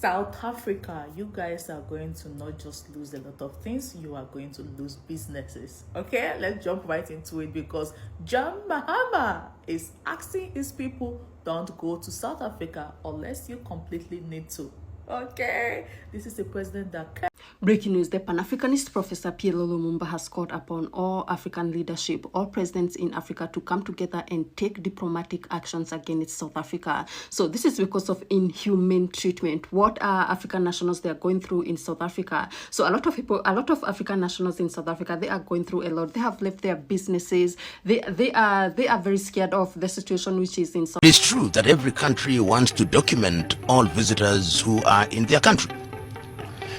South Africa, you guys are going to not just lose a lot of things, you are going to lose businesses. Okay, let's jump right into it because John Mahama is asking his people, don't go to South Africa unless you completely need to. Okay, this is the president that can. Breaking news, the Pan-Africanist Professor Pierre Lumumba has called upon all African leadership, all presidents in Africa to come together and take diplomatic actions against South Africa. So this is because of inhumane treatment. What are African nationals they are going through in South Africa? So a lot of African nationals in South Africa, they are going through a lot. They have left their businesses. They are very scared of the situation which is in South Africa. It is true that every country wants to document all visitors who are in their country.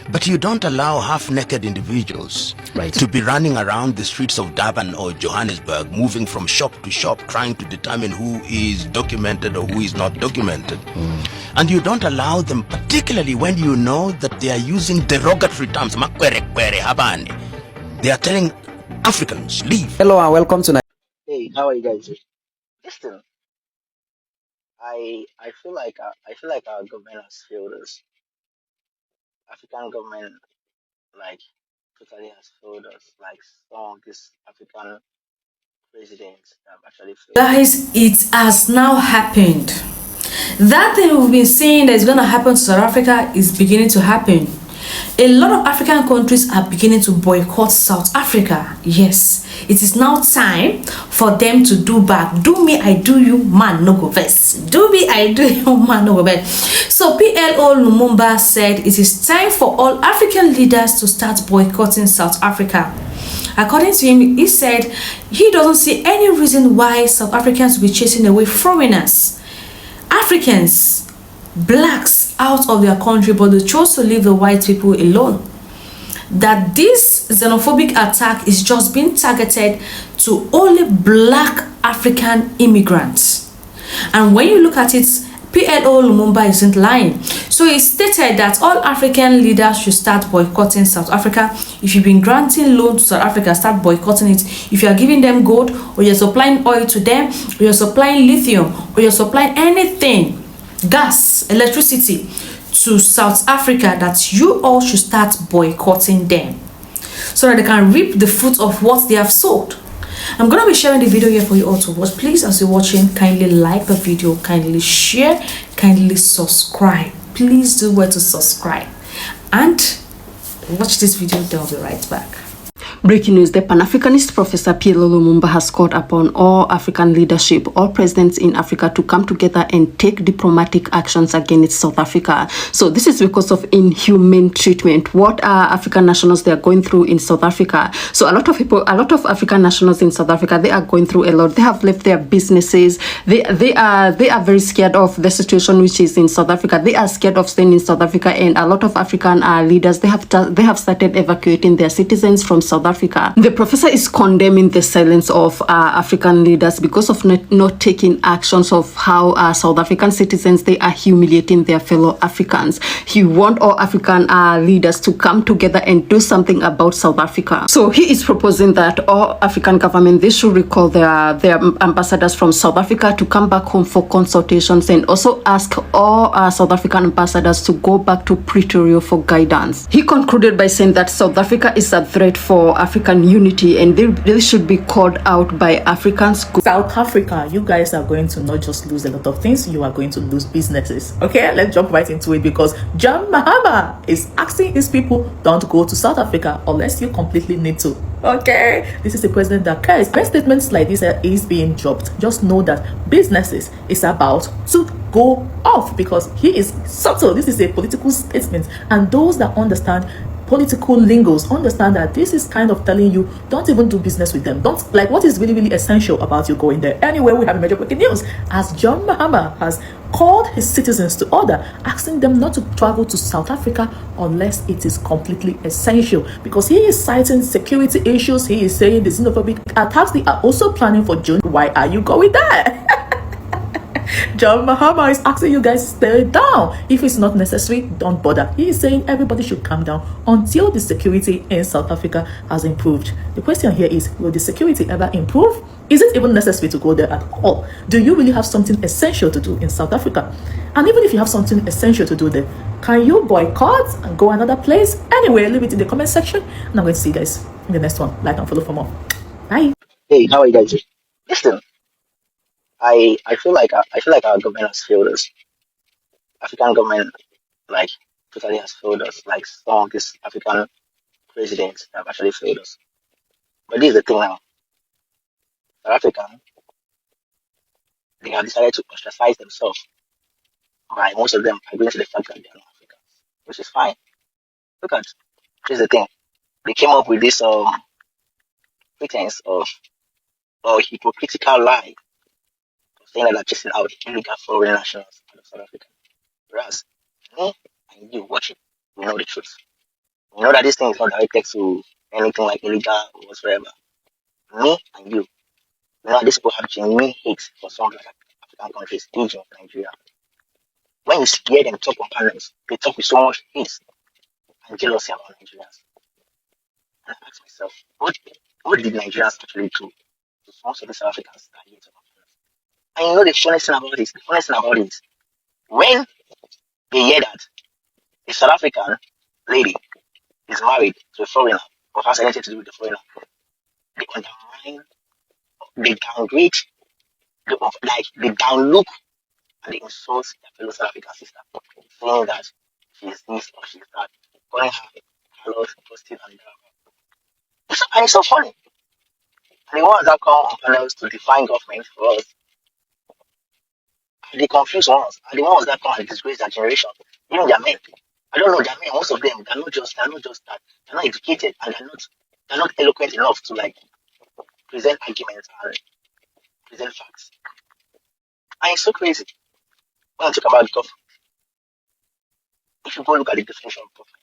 But you don't allow half-naked individuals to be running around the streets of Durban or Johannesburg, moving from shop to shop, trying to determine who is documented or who is not documented. And you don't allow them, particularly when you know that they are using derogatory terms. They are telling Africans, leave. Hello and welcome to Hey, how are you guys? Listen, I feel like our government has failed us. African government totally has failed us. Like some of these African presidents have actually failed. Guys, it has now happened. That thing we've been saying that is going to happen to South Africa is beginning to happen. A lot of African countries are beginning to boycott South Africa. Yes, it is now time for them to do back. Do me, I do you, man no go best. Do me, I do you, man no go best. So PLO Lumumba said it is time for all African leaders to start boycotting South Africa. According to him, he said he doesn't see any reason why South Africans will be chasing away foreigners. Africans, blacks out of their country, but they chose to leave the white people alone. That this xenophobic attack is just being targeted to only black African immigrants. And when you look at it, PLO Lumumba isn't lying. So he stated that all African leaders should start boycotting South Africa. If you've been granting loans to South Africa, start boycotting it. If you are giving them gold, or you're supplying oil to them, or you're supplying lithium, or you're supplying anything, gas, electricity to South Africa, that you all should start boycotting them so that they can reap the fruit of what they have sowed. I'm gonna be sharing the video here for you all to watch. Please, as you're watching, kindly like the video, kindly share, kindly subscribe. Please do well to subscribe and watch this video. Then I'll be right back. Breaking news, the Pan-Africanist Professor Pierre Lumumba has called upon all African leadership, all presidents in Africa to come together and take diplomatic actions against South Africa. So this is because of inhumane treatment. What are African nationals they are going through in South Africa? So a lot of African nationals in South Africa, they are going through a lot. They have left their businesses. They are very scared of the situation which is in South Africa. They are scared of staying in South Africa, and a lot of African leaders, they have started evacuating their citizens from South Africa. The professor is condemning the silence of African leaders because of not taking actions of how South African citizens, they are humiliating their fellow Africans. He wants all African leaders to come together and do something about South Africa. So he is proposing that all African government, they should recall their ambassadors from South Africa to come back home for consultations, and also ask all South African ambassadors to go back to Pretoria for guidance. He concluded by saying that South Africa is a threat for African unity, and they should be called out by Africans. South Africa, you guys are going to not just lose a lot of things, you are going to lose businesses. Okay, let's jump right into it because John Mahama is asking his people, don't go to South Africa unless you completely need to. Okay, this is the president that cares. When statements like this is being dropped, just know that businesses is about to go off because he is subtle. This is a political statement, and those that understand political lingos understand that this is kind of telling you don't even do business with them. Don't, like, what is really essential about you going there. Anyway, we have a major breaking news as John Mahama has called his citizens to order, asking them not to travel to South Africa unless it is completely essential, because he is citing security issues. He is saying the xenophobic attacks they are also planning for June. Why are you going there? John Mahama is asking you guys to stay down. If it's not necessary, don't bother. He is saying everybody should calm down until the security in South Africa has improved. The question here is, will the security ever improve? Is it even necessary to go there at all? Do you really have something essential to do in South Africa? And even if you have something essential to do there, can you boycott and go another place? Anyway, leave it in the comment section, and I'm going to see you guys in the next one. Like and follow for more. Bye. Hey, how are you guys doing? Listen, I feel like our government has failed us. African government like totally has failed us. Like some of these African presidents have actually failed us. But this is the thing now. South African, they have decided to ostracize themselves by most of them agreeing to the fact that they are not Africans, which is fine. Look at here's the thing. They came up with this pretense of or hypocritical lie of saying that they're chasing out illegal foreign nationals out of South Africa. Whereas me and you watch it, we know the truth. We know that this thing is not directed to anything like illegal or whatsoever. Me and you, we know that these people have genuine hate for some like African countries, including Nigeria. When you hear them talk on panels, they talk with so much hate and jealousy about Nigerians. And I ask myself, what did Nigerians actually do to most of the South Africans that hate on panels? And you know the funniest thing about it, when they hear that a South African lady is married to a foreigner or has anything to do with the foreigner, they undermine, they downgrade, they downlook and they insult their fellow South African sister, saying that she is this or she is that, calling her callous, positive, and blah. And it's so funny. And the ones that come on panels to define government for us, they confuse ones, and the ones that come and disgrace their generation, even their men. I don't know, their men, most of them, they're not just that, they're not educated, and they're not eloquent enough to like present arguments and present facts. And it's so crazy when I talk about government. If you go look at the definition of government,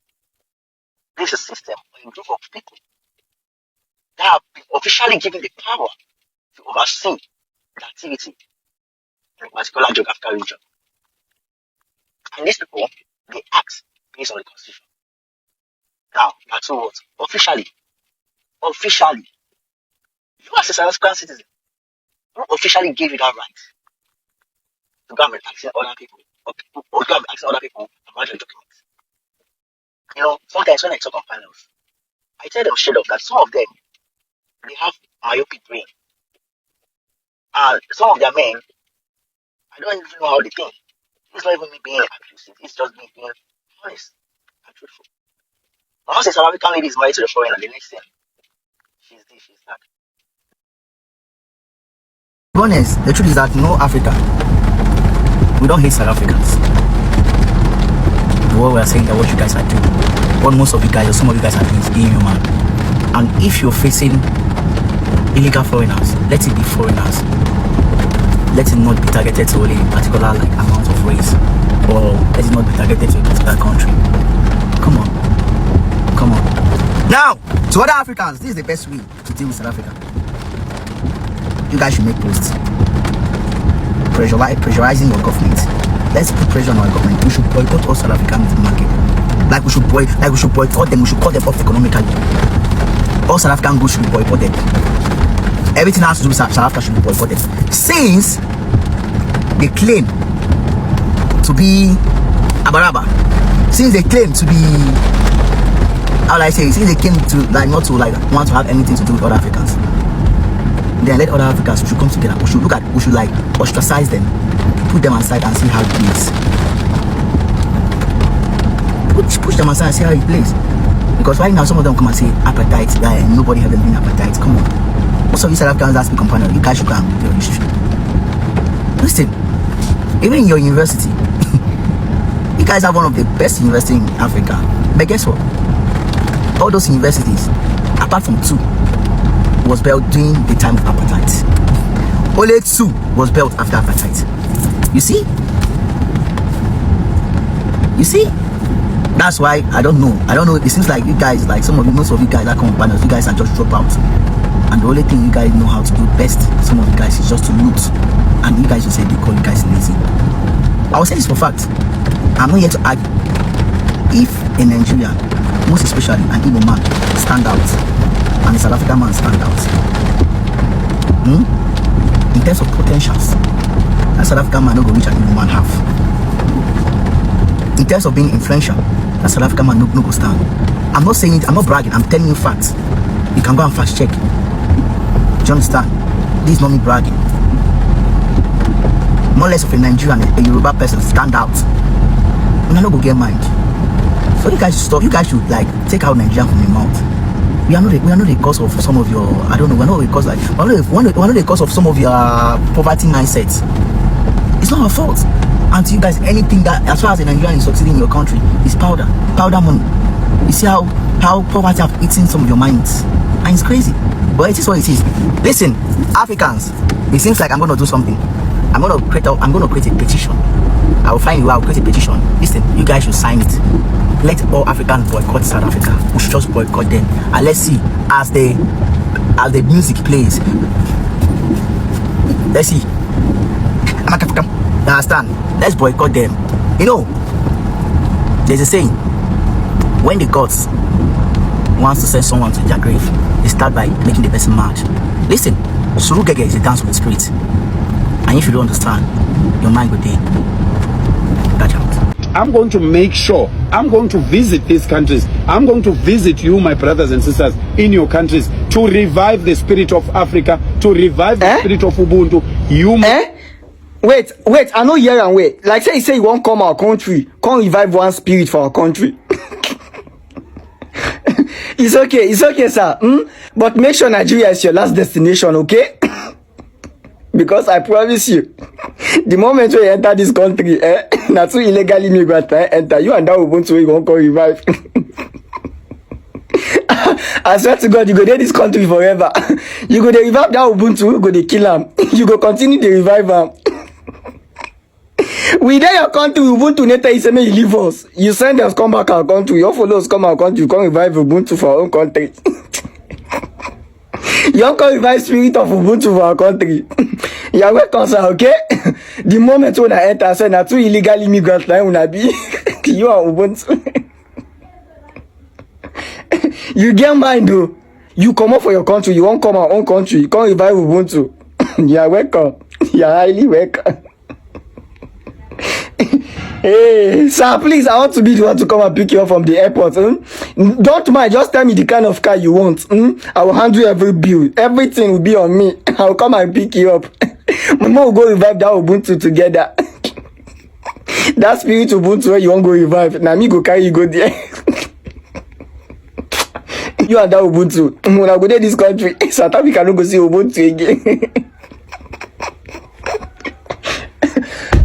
this is a system or a group of people that have been officially given the power to oversee the activity in a particular geographical region. And these people, they act based on the constitution. Now, that's two words. Officially, you as a South African citizen, who officially gave you that right to go and asking other people, or go and asking other people about your documents. You know, sometimes when I talk on panels, I tell them straight up that some of them, they have myopic brain. And some of their men, I don't even know how they think. It's not even me being accusing, it's just me being honest and truthful. Once a South African lady is married to the foreigner, the next thing, she's this, she's that. To be honest, the truth is that no Africa, we don't hate South Africans. What we are saying that what you guys are doing, what most of you guys or some of you guys are doing is inhuman. And if you're facing illegal foreigners, let it be foreigners. Let it not be targeted to only a particular like amount of race, or let it not be targeted to a particular country. Come on. Now, to other Africans, this is the best way to deal with South Africa. You guys should make posts pressurizing your government. Let's put pressure on our government. We should boycott all South African market. Like we should boycott them. We should cut them off economically. All South African goods should be boycotted. Everything has to do with South Africa should be boycotted. Since they claim to be Abaraba, since they claim to be, how will I say, since they came to like not to like want to have anything to do with other Africans, then let other Africans, we should come together. We should like ostracize them, put them aside and see how it plays. Push them aside and see how it plays. Because right now some of them come and say appetite, nobody has any appetite. Come on. Most of you South Africans that speak on panel, you guys should come with your history. Listen, even in your university, you guys have one of the best universities in Africa. But guess what? All those universities, apart from two, was built during the time of apartheid. Only two was built after apartheid. You see? That's why I don't know. It seems like you guys, like most of you guys that come on panels, you guys are just dropouts. And the only thing you guys know how to do best, some of you guys, is just to loot. And you guys will say they call you guys lazy. I will say this for fact. I'm not here to argue. If in Nigeria, most especially an Igbo man stand out, and a South African man stand out, In terms of potentials, that South African man no go reach an human half. In terms of being influential, that South African man no go stand. I'm not saying it, I'm not bragging, I'm telling you facts. You can go and fact check. Do you understand? This is not me bragging. More or less of a Nigerian, a Yoruba person stand out. And I no go get mind. So you guys should stop. You guys should like take out Nigerian from your mouth. We are not the cause of some of your, I don't know, we're not the cause, like we're not the cause of some of your poverty mindsets. It's not our fault. And to you guys, anything that as far as a Nigerian is succeeding in your country is powder money. You see how poverty have eaten some of your minds, and it's crazy. But it is what it is. Listen, Africans, it seems like I'm gonna do something. I'm gonna create a petition. I will find you. I will create a petition. Listen, you guys should sign it. Let all Africans boycott South Africa. We should just boycott them, and let's see as the music plays. Let's see. You understand? Let's boycott them. You know, there's a saying: when the gods wants to send someone to their grave, they start by making the person mad. Listen, Surugege is a dance with the spirit, and if you don't understand, your mind will day. Catch out. I'm going to make sure I'm going to visit these countries. I'm going to visit you, my brothers and sisters, in your countries to revive the spirit of Africa, to revive the spirit of Ubuntu. Wait, I know here and wait. Like say you won't come our country, come revive one spirit for our country. It's okay, sir. But make sure Nigeria is your last destination, okay? Because I promise you, the moment you enter this country, not two illegal immigrants enter, you and that Ubuntu you won't come revive. I swear to God, you go there this country forever. You go to revive that Ubuntu, you go to kill him. You go continue to revive him. We there your country, Ubuntu later you say you leave us. You send us come back our country, your followers come our country, come revive Ubuntu for our own country. You don't come revive spirit of Ubuntu for our country. You are welcome, sir, okay? The moment when I enter, I say, na two illegal immigrants like when I be, you are Ubuntu. You get mind, though. You come up for your country, you won't come our own country, you can't revive Ubuntu. You are welcome. You are highly welcome. Hey, sir, please, I want to be the one to come and pick you up from the airport. Don't mind, just tell me the kind of car you want. I will handle every bill. Everything will be on me. I will come and pick you up. Mama will go revive that Ubuntu together. That spirit Ubuntu where you won't go revive. Now me go carry you go there. You and that Ubuntu. When I go there this country, South Africa no go see Ubuntu again.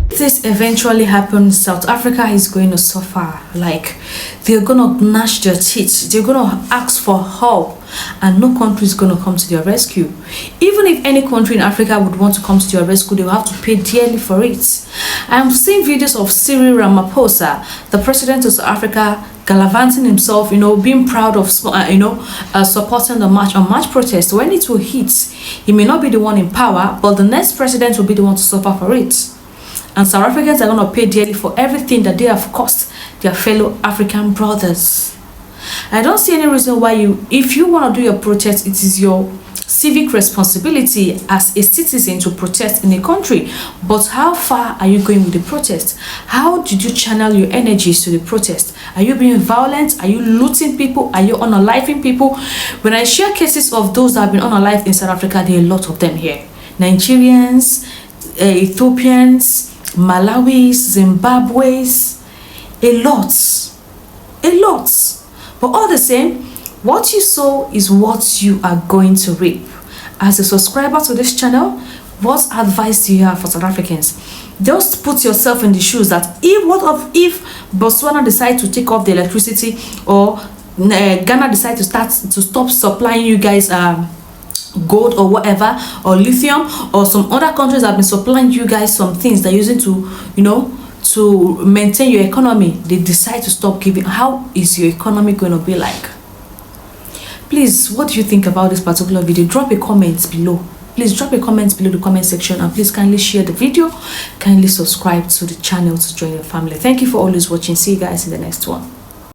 This eventually happens, South Africa is going to suffer. Like, they're gonna gnash their teeth, they're gonna ask for help, and no country is gonna come to their rescue. Even if any country in Africa would want to come to their rescue, they will have to pay dearly for it. I'm seeing videos of Cyril Ramaphosa, the president of South Africa, gallivanting himself, being proud of, supporting the march protest. When it will hit, he may not be the one in power, but the next president will be the one to suffer for it. And South Africans are going to pay dearly for everything that they have cost their fellow African brothers. I don't see any reason why if you want to do your protest, it is your civic responsibility as a citizen to protest in a country. But how far are you going with the protest? How did you channel your energies to the protest? Are you being violent? Are you looting people? Are you unaliving people? When I share cases of those that have been unalived in South Africa, there are a lot of them here. Nigerians, Ethiopians, Malawis, Zimbabwe's, a lot. But all the same, what you sow is what you are going to reap. As a subscriber to this channel, what advice do you have for South Africans? Just put yourself in the shoes that if Botswana decides to take off the electricity, or Ghana decides to stop supplying you guys gold or whatever, or lithium, or some other countries have been supplying you guys some things they're using to maintain your economy, they decide to stop giving, how is your economy going to be like? Please, what do you think about this particular video? Drop a comment below. Please drop a comment below the comment section, and please kindly share the video, kindly subscribe to the channel to join your family. Thank you for always watching. See you guys in the next one.